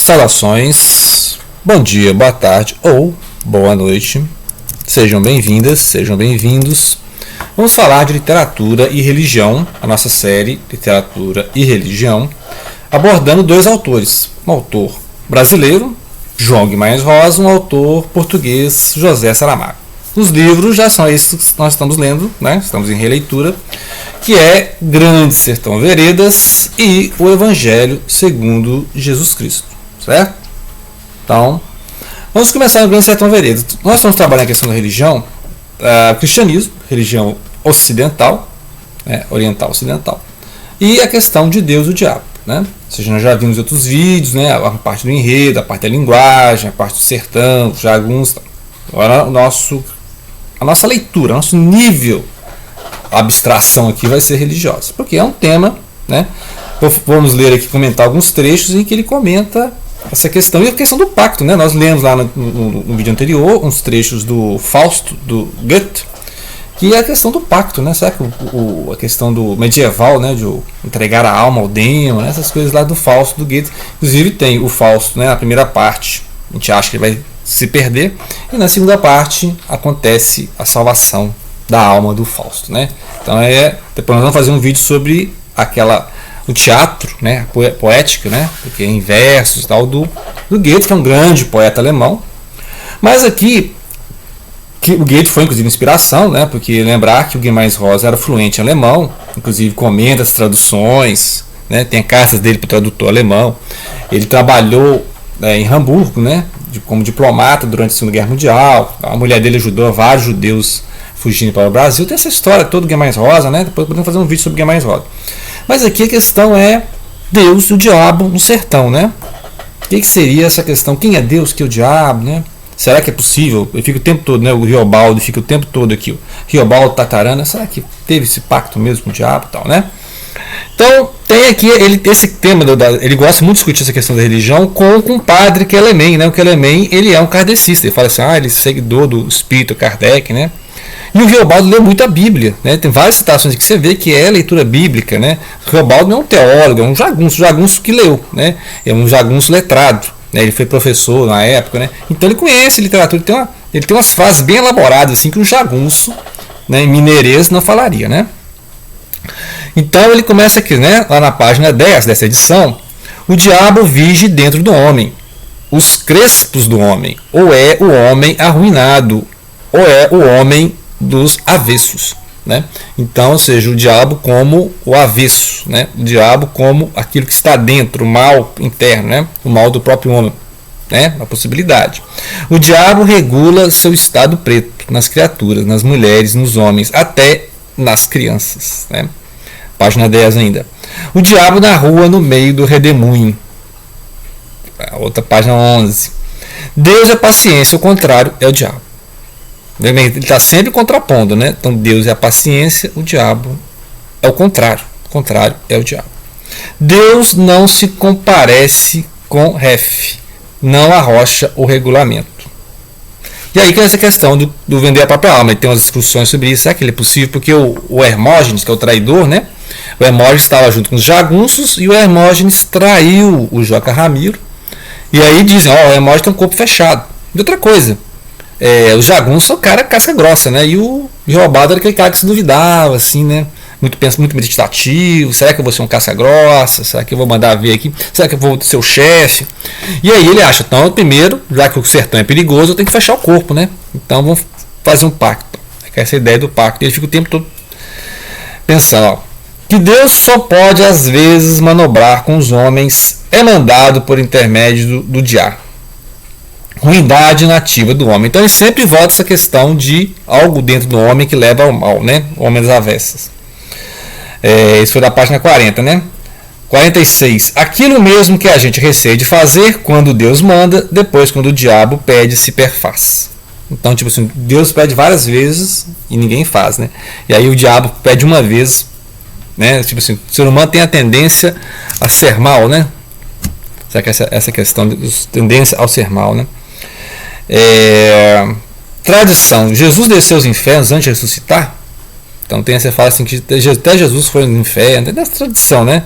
Saudações, bom dia, boa tarde ou boa noite. Sejam bem-vindas, sejam bem-vindos. Vamos falar de literatura e religião, a nossa série Literatura e Religião, abordando dois autores, um autor brasileiro, João Guimarães Rosa, um autor português, José Saramago. Os livros já são esses que nós estamos lendo, né? Estamos em releitura, que é Grande Sertão Veredas e o Evangelho segundo Jesus Cristo, certo? Então, vamos começar no Grande Sertão Veredas. Nós estamos trabalhando a questão da religião, cristianismo, religião ocidental, oriental ocidental, e a questão de Deus e o diabo, né? Ou seja, nós já vimos outros vídeos, né? A parte do enredo, a parte da linguagem, a parte do sertão, os jagunços. Agora a nossa leitura, nosso nível, a abstração aqui vai ser religiosa, porque é um tema, né? Vamos ler aqui, comentar alguns trechos em que ele comenta essa questão e a questão do pacto, né? Nós lemos lá no vídeo anterior uns trechos do Fausto, do Goethe, que é a questão do pacto, né? Será que a questão do medieval, né? De entregar a alma ao demo, né? Essas coisas lá do Fausto, do Goethe. Inclusive tem o Fausto, né? Na primeira parte, a gente acha que ele vai se perder, e na segunda parte acontece a salvação da alma do Fausto, né? Então depois nós vamos fazer um vídeo sobre o teatro, né? Poética, né? Porque em versos tal do Goethe, que é um grande poeta alemão. Mas aqui que o Goethe foi inclusive inspiração, né? Porque lembrar que o Guimarães Rosa era fluente em alemão, inclusive comenta as traduções, né? Tem cartas dele para o tradutor alemão. Ele trabalhou em Hamburgo, né? Como diplomata durante a Segunda Guerra Mundial. A mulher dele ajudou vários judeus fugindo para o Brasil. Tem essa história toda do Guimarães Rosa, né? Depois podemos fazer um vídeo sobre Guimarães Rosa. Mas aqui a questão é Deus e o diabo no sertão, né? O que seria essa questão? Quem é Deus, que é o diabo, né? Será que é possível? Eu fico o tempo todo, né? O Riobaldo fica o tempo todo aqui. O Riobaldo Tatarana, será que teve esse pacto mesmo com o diabo e tal, né? Então, tem aqui esse tema, ele gosta muito de discutir essa questão da religião com um padre Kelemen, né? O Kelemen, ele é um kardecista, ele fala assim, ele é seguidor do espírito Kardec, né? E o Riobaldo lê muito a Bíblia, né? Tem várias citações que você vê que é leitura bíblica, né? O Riobaldo não é um teólogo, é um jagunço que leu, né? É um jagunço letrado, né? Ele foi professor na época, né? Então ele conhece literatura, ele tem umas frases bem elaboradas, assim, que um jagunço, né, mineirês não falaria, né? Então ele começa aqui, né, lá na página 10 dessa edição: o diabo vige dentro do homem, os crespos do homem, ou é o homem arruinado, ou é o homem dos avessos, né? Então, ou seja, o diabo como o avesso, né? O diabo como aquilo que está dentro, o mal interno, né? O mal do próprio homem, né? A possibilidade. O diabo regula seu estado preto nas criaturas, nas mulheres, nos homens, até nas crianças, né? Página 10 ainda. O diabo na rua no meio do redemoinho. A outra página 11. Deus é paciência, o contrário é o diabo. Ele está sempre contrapondo, né? Então Deus é a paciência, o diabo é o contrário. O contrário é o diabo. Deus não se comparece com ref, não arrocha o regulamento. E aí que é essa questão do vender a própria alma. E tem umas discussões sobre isso. Será que ele é possível? Porque o Hermógenes, que é o traidor, né? O Hermógenes estava junto com os jagunços e o Hermógenes traiu o Joca Ramiro. E aí dizem, o Hermógenes tem um corpo fechado. E outra coisa, os jagunços são cara casca grossa, né? E o Riobaldo era aquele cara que se duvidava, assim, né? Muito meditativo. Será que eu vou ser um casca grossa? Será que eu vou mandar ver aqui? Será que eu vou ser o chefe? E aí ele acha, então, primeiro, já que o sertão é perigoso, eu tenho que fechar o corpo, né? Então vamos fazer um pacto. Essa é a ideia do pacto. Ele fica o tempo todo pensando, que Deus só pode às vezes manobrar com os homens é mandado por intermédio do diabo. Ruindade nativa do homem. Então ele sempre volta essa questão de algo dentro do homem que leva ao mal, né? Homens avessas. Isso foi da página 40, né? 46. Aquilo mesmo que a gente receia de fazer quando Deus manda, depois quando o diabo pede se perfaz. Então, tipo assim, Deus pede várias vezes e ninguém faz, né? E aí o diabo pede uma vez, né? Tipo assim, o ser humano tem a tendência a ser mal, né? Será que essa questão de tendência ao ser mal, né? Tradição. Jesus desceu aos infernos antes de ressuscitar? Então tem essa fala assim que até Jesus foi no inferno, tem essa tradição, né?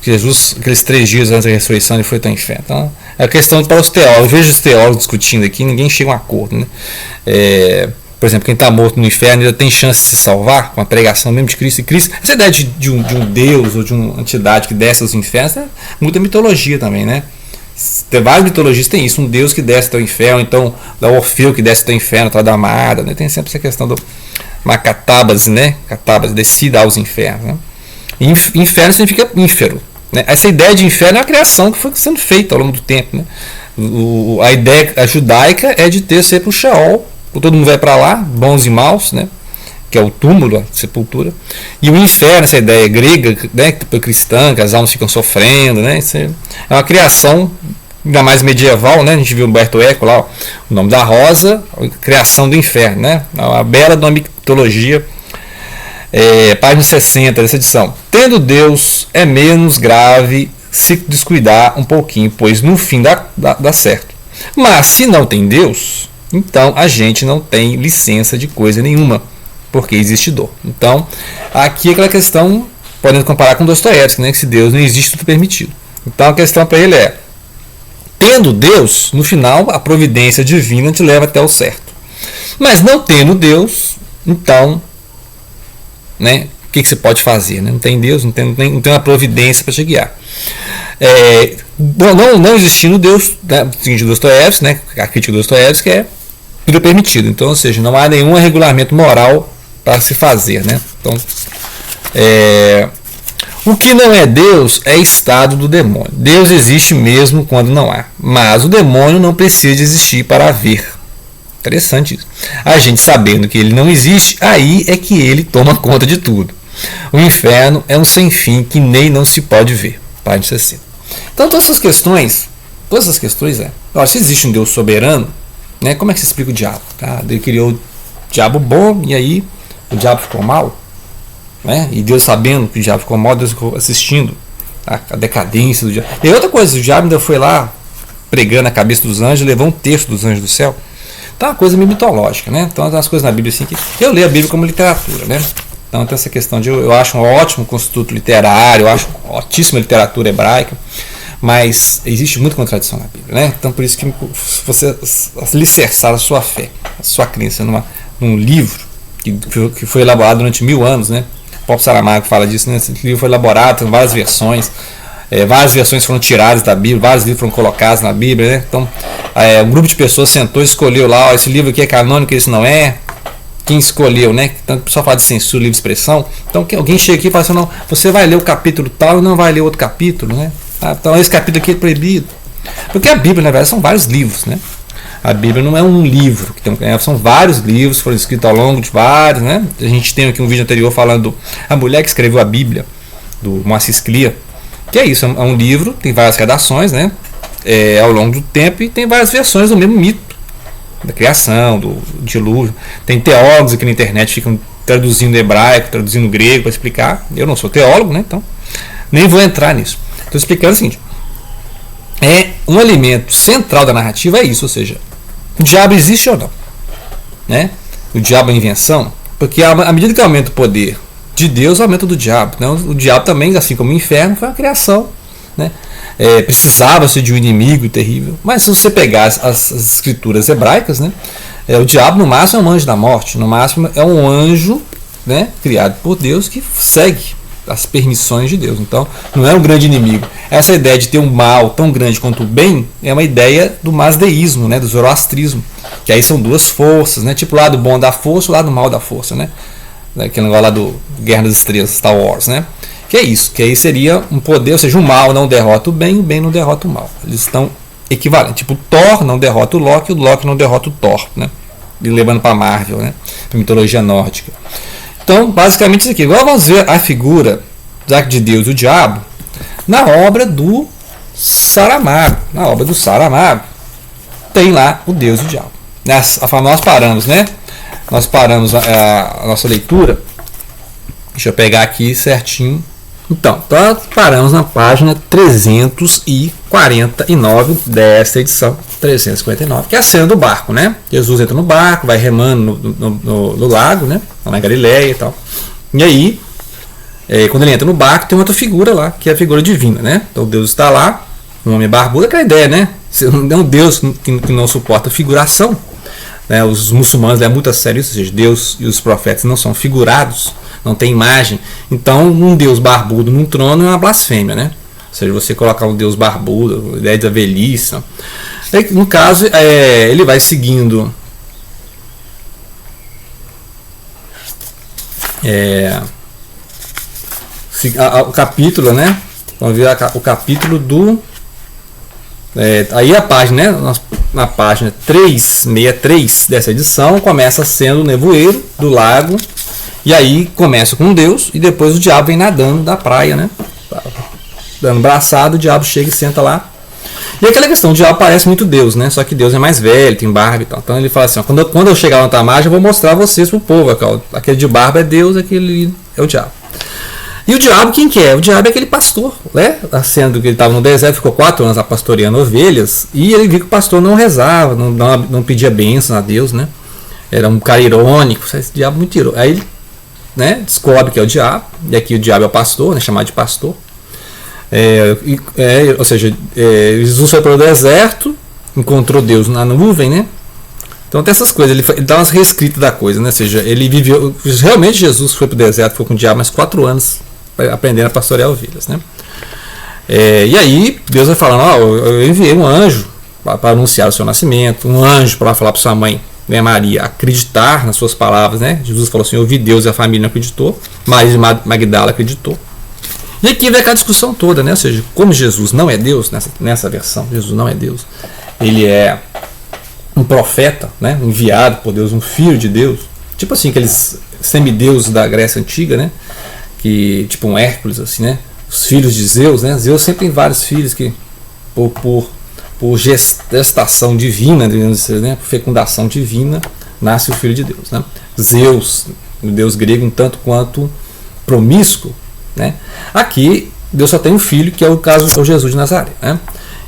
Jesus, aqueles 3 dias antes da ressurreição, ele foi para o inferno. Então, é a questão para os teólogos. Eu vejo os teólogos discutindo aqui, ninguém chega a um acordo. Né? Por exemplo, quem está morto no inferno ainda tem chance de se salvar com a pregação mesmo de Cristo. E Cristo, essa ideia de um Deus ou de uma entidade que desce aos infernos é muita mitologia também, né? Tem várias mitologias, tem isso, um Deus que desce até o inferno, então da Orfeu que desce até o inferno, atrás da amada, né? Tem sempre essa questão do Macatábase, né? Catábase, descida aos infernos. Né? Inferno significa ínfero. Né? Essa ideia de inferno é a criação que foi sendo feita ao longo do tempo. Né? A ideia judaica é de ter sempre o Sheol, todo mundo vai para lá, bons e maus, né? Que é o túmulo, a sepultura. E o inferno, essa ideia grega, né? Cristã, que as almas ficam sofrendo. Né? Isso é uma criação ainda mais medieval. Né? A gente viu Humberto Eco lá, o nome da rosa, a criação do inferno. Né? Uma bela mitologia. Página 60 dessa edição. Tendo Deus é menos grave se descuidar um pouquinho, pois no fim dá certo. Mas se não tem Deus, então a gente não tem licença de coisa nenhuma, porque existe dor. Então, aqui é aquela questão, podendo comparar com Dostoiévski, né, que se Deus não existe, tudo é permitido. Então a questão para ele é, tendo Deus, no final a providência divina te leva até o certo. Mas não tendo Deus, então, né, o que você pode fazer? Né? Não tem Deus, não tem uma providência para te guiar. Não existindo Deus, né, seguinte Dostoiévski, né, a crítica do Dostoiévski é tudo é permitido. Então, ou seja, não há nenhum regulamento moral para se fazer. Né? Então, o que não é Deus é estado do demônio. Deus existe mesmo quando não há, mas o demônio não precisa existir para haver. Interessante isso. A gente sabendo que ele não existe, aí é que ele toma conta de tudo. O inferno é um sem fim que nem não se pode ver. Página 60. Então todas essas questões olha, se existe um Deus soberano, né, como é que se explica o diabo? Tá? Ele criou o diabo bom e aí o diabo ficou mal, né? E Deus sabendo que o diabo ficou mal, Deus ficou assistindo a decadência do diabo. E outra coisa, o diabo ainda foi lá pregando a cabeça dos anjos, levou um terço dos anjos do céu. Então é uma coisa meio mitológica, né? Então tem umas coisas na Bíblia assim que eu leio a Bíblia como literatura, né? Então tem essa questão de eu acho um ótimo constituto literário, eu acho ótima literatura hebraica, mas existe muita contradição na Bíblia, né? Então por isso que você alicerçar a sua fé, a sua crença num livro que foi elaborado durante 1000 anos, né? O próprio Saramago fala disso, né? Esse livro foi elaborado, tem várias versões. Várias versões foram tiradas da Bíblia, vários livros foram colocados na Bíblia, né? Então, um grupo de pessoas sentou e escolheu lá, esse livro aqui é canônico, esse não é. Quem escolheu, né? Então, o pessoal fala de censura, livre expressão. Então, alguém chega aqui e fala assim, não, você vai ler o capítulo tal e não vai ler outro capítulo, né? Então, esse capítulo aqui é proibido. Porque a Bíblia, na verdade, são vários livros, né? A Bíblia não é um livro, são vários livros que foram escritos ao longo de vários, né? A gente tem aqui um vídeo anterior falando a mulher que escreveu a Bíblia, do Moacir Clear. Que é isso, é um livro, tem várias redações, né? Ao longo do tempo, e tem várias versões do mesmo mito, da criação, do dilúvio. Tem teólogos aqui na internet que ficam traduzindo hebraico, traduzindo grego para explicar. Eu não sou teólogo, né? Então nem vou entrar nisso. Estou explicando o seguinte: um elemento central da narrativa é isso, ou seja, o diabo existe ou não? Né? O diabo é invenção, porque à medida que aumenta o poder de Deus, aumenta do diabo. Né? O diabo também, assim como o inferno, foi uma criação. Né? Precisava-se de um inimigo terrível. Mas se você pegar as escrituras hebraicas, né? O diabo no máximo é um anjo da morte. No máximo é um anjo, né? Criado por Deus que segue as permissões de Deus. Então não é um grande inimigo. Essa ideia de ter um mal tão grande quanto o bem é uma ideia do masdeísmo, né? Do zoroastrismo. Que aí são duas forças, né? Tipo o lado bom da força e o lado mal da força, né? Aquele negócio lá do Guerra das Estrelas, Star Wars, né? Que é isso, que aí seria um poder, ou seja, o mal não derrota o bem não derrota o mal. Eles estão equivalentes. Tipo, o Thor não derrota o Loki não derrota o Thor, né? E levando para Marvel, né? Para mitologia nórdica. Então, basicamente isso aqui. Agora vamos ver a figura de Deus e o diabo na obra do Saramago. Na obra do Saramago tem lá o Deus e o diabo. Nós paramos, né? Nós paramos a nossa leitura. Deixa eu pegar aqui certinho. Então, paramos na página 349 dessa edição 359, que é a cena do barco, né? Jesus entra no barco, vai remando no lago, né? Na Galileia e tal. E aí, quando ele entra no barco, tem outra figura lá, que é a figura divina, né? Então Deus está lá, um homem barbudo, aquela ideia, né? É um Deus que não suporta figuração, né? Os muçulmanos levam muito a sério isso, ou seja, Deus e os profetas não são figurados, não tem imagem. Então, um Deus barbudo num trono é uma blasfêmia, né? Ou seja, você colocar um Deus barbudo, a ideia da velhice. No caso, ele vai seguindo o capítulo, né? Vamos ver o capítulo do. Aí a página, né? Na página 363 dessa edição, começa sendo o nevoeiro do lago. E aí começa com Deus e depois o diabo vem nadando da praia, né? Dando braçado, o diabo chega e senta lá. E aquela questão, o diabo parece muito Deus, né? Só que Deus é mais velho, tem barba e tal. Então ele fala assim, ó, quando eu chegar na outra margem, eu vou mostrar a vocês pro povo. Aquele de barba é Deus, aquele é o diabo. E o diabo, quem que é? O diabo é aquele pastor, né? Sendo que ele estava no deserto, ficou 4 anos lá pastoreando ovelhas, e ele viu que o pastor não rezava, não pedia bênção a Deus, né? Era um cara irônico, esse diabo muito irônico. Aí ele, né, descobre que é o diabo, e aqui o diabo é o pastor, né, chamado de pastor. Ou seja, Jesus foi para o deserto, encontrou Deus na nuvem, né? Então tem essas coisas, ele dá umas reescritas da coisa, né? Ou seja, ele viveu. Realmente Jesus foi para o deserto, foi com o diabo mais 4 anos aprendendo a pastorear ovelhas, né? E aí Deus vai falando, eu enviei um anjo para anunciar o seu nascimento, um anjo para falar para sua mãe, né, Maria, acreditar nas suas palavras, né? Jesus falou assim, eu vi Deus e a família não acreditou, Maria de Magdala acreditou. E aqui vem aquela discussão toda, né? Ou seja, como Jesus não é Deus, nessa versão, Jesus não é Deus, ele é um profeta, né? Enviado por Deus, um filho de Deus, tipo assim, aqueles semideuses da Grécia Antiga, né? Que, tipo um Hércules, assim, né? Os filhos de Zeus, né? Zeus sempre tem vários filhos que, por gestação divina, né? Por fecundação divina, nasce o filho de Deus, né? Zeus, o deus grego, um tanto quanto promíscuo, né? Aqui Deus só tem um filho, que é o caso de Jesus de Nazaré, né?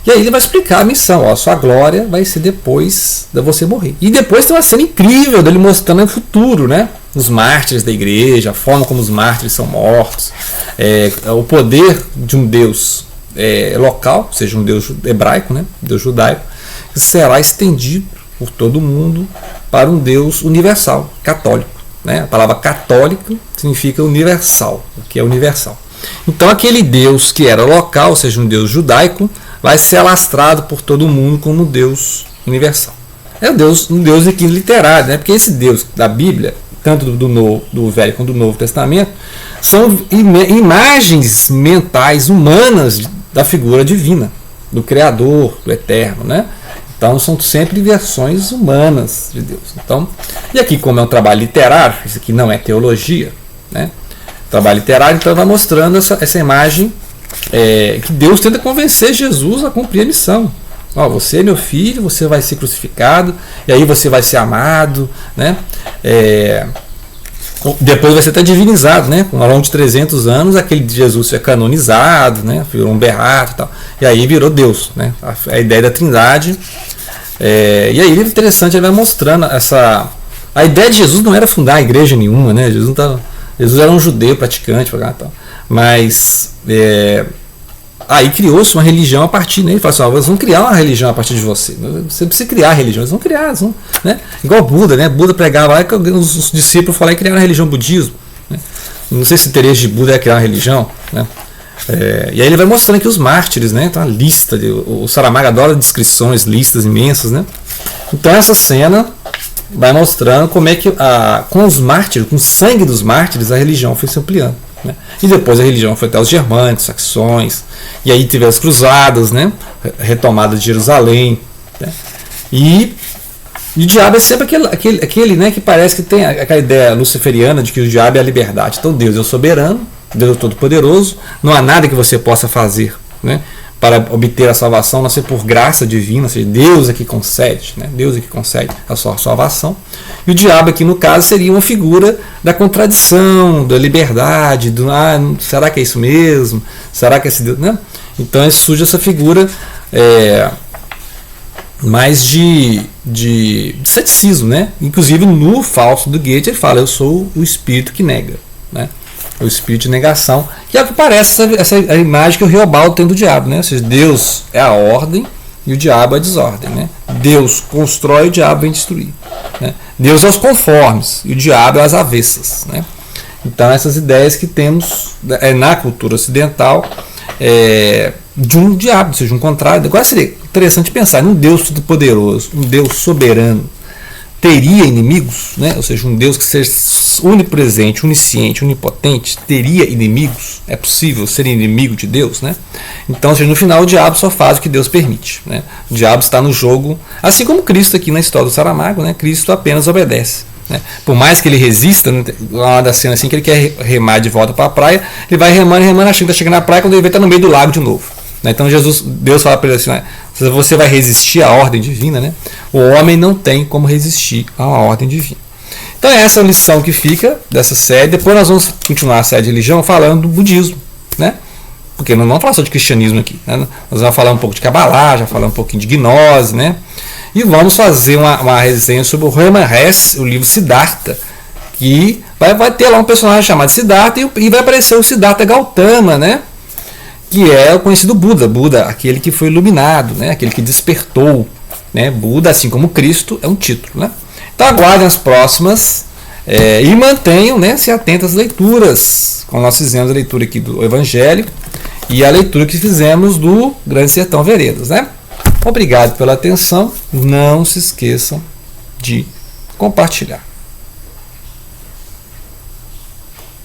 E aí ele vai explicar a missão, ó, sua glória vai ser depois de você morrer. E depois tem uma cena incrível dele mostrando o futuro, né? Os mártires da igreja, a forma como os mártires são mortos, o poder de um Deus local, ou seja, um Deus hebraico, né? Deus judaico, que será estendido por todo mundo para um Deus universal, católico, né? A palavra católico significa universal, o que é universal. Então aquele Deus que era local, ou seja, um Deus judaico, vai ser alastrado por todo mundo como um Deus universal. É um Deus aqui literário, né? Porque esse Deus da Bíblia, tanto do Velho quanto do Novo Testamento, são imagens mentais humanas da figura divina, do Criador, do Eterno, né? Então são sempre versões humanas de Deus. Então, e aqui, como é um trabalho literário, isso aqui não é teologia, né? Trabalho literário, então vai mostrando essa imagem que Deus tenta convencer Jesus a cumprir a missão. Ó, você é meu filho, você vai ser crucificado, e aí você vai ser amado, né? Depois vai ser até divinizado, né? Ao longo de 300 anos, aquele Jesus foi canonizado, né? Virou um berrato e tal, e aí virou Deus, né? A ideia da Trindade. E aí é interessante, ele vai mostrando a ideia de Jesus não era fundar a igreja nenhuma, né? Jesus era um judeu praticante, mas aí criou-se uma religião a partir dele. Ele falou assim, eles vão criar uma religião a partir de você. Você precisa criar a religião, eles vão criar, né? Igual Buda, né? Buda pregava lá, os discípulos falaram que criaram a religião budismo, né? Não sei se o interesse de Buda é criar uma religião, né? E aí ele vai mostrando aqui os mártires, né? Então a lista, o Saramago adora descrições, listas imensas, né? Então essa cena vai mostrando como é que com os mártires, com o sangue dos mártires, a religião foi se ampliando, né? E depois a religião foi até os germânicos, saxões, e aí teve as cruzadas, né? Retomada de Jerusalém, né? E o diabo é sempre aquele, né, que parece que tem aquela ideia luciferiana de que o diabo é a liberdade. Então Deus é o soberano, Deus é o todo-poderoso, não há nada que você possa fazer, né, para obter a salvação, a não ser por graça divina, ou seja, Deus é que concede, né? Deus é que concede a sua salvação. E o diabo aqui, no caso, seria uma figura da contradição, da liberdade, será que é isso mesmo? Será que é esse Deus? Né? Então surge essa figura mais de ceticismo, né? Inclusive no Fausto do Goethe ele fala, eu sou o espírito que nega, né? o espírito de negação, que é o que parece essa a imagem que o Riobaldo tem do diabo, né? Ou seja, Deus é a ordem e o diabo é a desordem, né? Deus constrói, o diabo vem destruir, né? Deus é os conformes e o diabo é as avessas, né? Então essas ideias que temos na cultura ocidental de um diabo, ou seja, um contrário. Agora seria interessante pensar num Deus todo-poderoso, um Deus soberano, teria inimigos, né? Ou seja, um Deus que seja onipresente, onisciente, onipotente, teria inimigos? É possível ser inimigo de Deus, né? Então, ou seja, no final o diabo só faz o que Deus permite, né? O diabo está no jogo, assim como Cristo aqui na história do Saramago, né? Cristo apenas obedece, né? Por mais que ele resista, né? Uma das cenas assim que ele quer remar de volta para a praia, ele vai remando, achando que está chegando na praia, quando ele vê está no meio do lago de novo. Então Deus fala para ele assim, você vai resistir à ordem divina, né? O homem não tem como resistir à ordem divina. Então essa é a lição que fica dessa série. Depois nós vamos continuar a série de religião falando do budismo, né? Porque não vamos falar só de cristianismo aqui, né? Nós vamos falar um pouco de Kabbalah, já falar um pouquinho de gnose, né? E vamos fazer uma resenha sobre o Hermann Hesse, o livro Siddhartha, que vai ter lá um personagem chamado Siddhartha e vai aparecer o Siddhartha Gautama, né? Que é o conhecido Buda, aquele que foi iluminado, né? Aquele que despertou, né? Buda, assim como Cristo, é um título, né? Então aguardem as próximas e mantenham, né, se atentos às leituras, como nós fizemos a leitura aqui do Evangelho e a leitura que fizemos do Grande Sertão Veredas, né? Obrigado pela atenção, não se esqueçam de compartilhar.